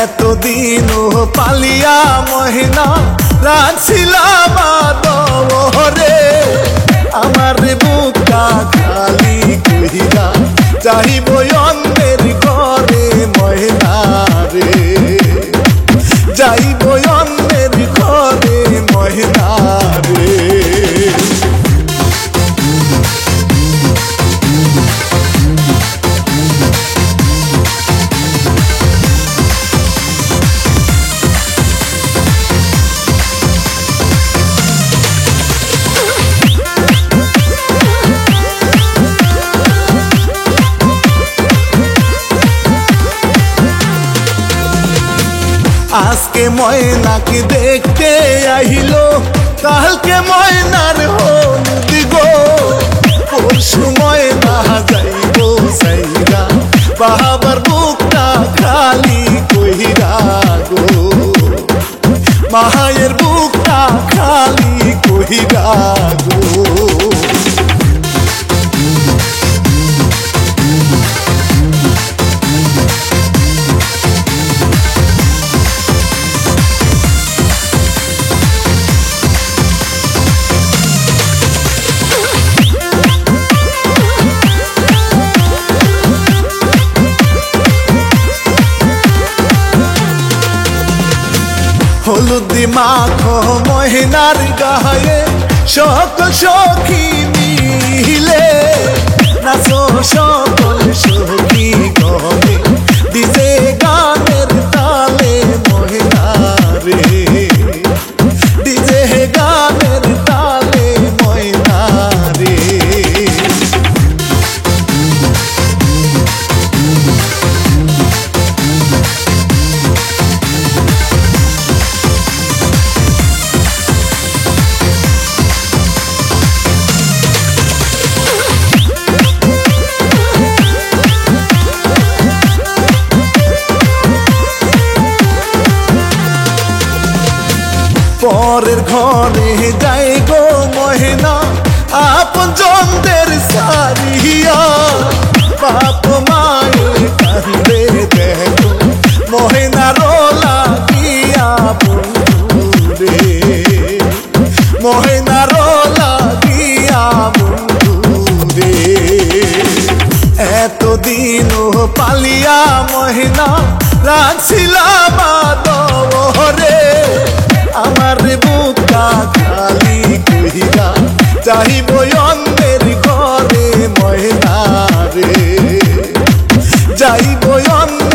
এতদিন পালিয়া মহিনা রাখছিলাম আদরে আমার বুকটা খালি কইরা চাহিব অন্যের ঘরে মহিনা রে যাইব অন্যের ঘরে মহিনা রে। আজকে ময়নাকে দেখতে আহিলো কালকে ময়নার হলুদ গো পরশু ময়না যাইব সাইরা বাবার বুকটা খালি কইরা গো মায়ের বুকটা খালি কইরা গো। হলুদ মাখো মহিনার গায়ে সকল সখী মিলে নাচো সকল সখী গনে ডিজে গানের তালে মহিনা রে ডিজে গানের তালে মহিনা রে। পরের ঘরে যাই গো মহিনা আপন জনদের সারিয়া বাপ মায়ের কান্দে দেখো মহিনার লাগিয়া বন্ধু রে মহিনার লাগিয়া বন্ধু রে। এতদিন পালিয়া মহিনা রাখছিলাম আদরে আমার বুকটা খালি কইরা চাহিব অন্যের ঘরে মহিনা রে যাইব অন্য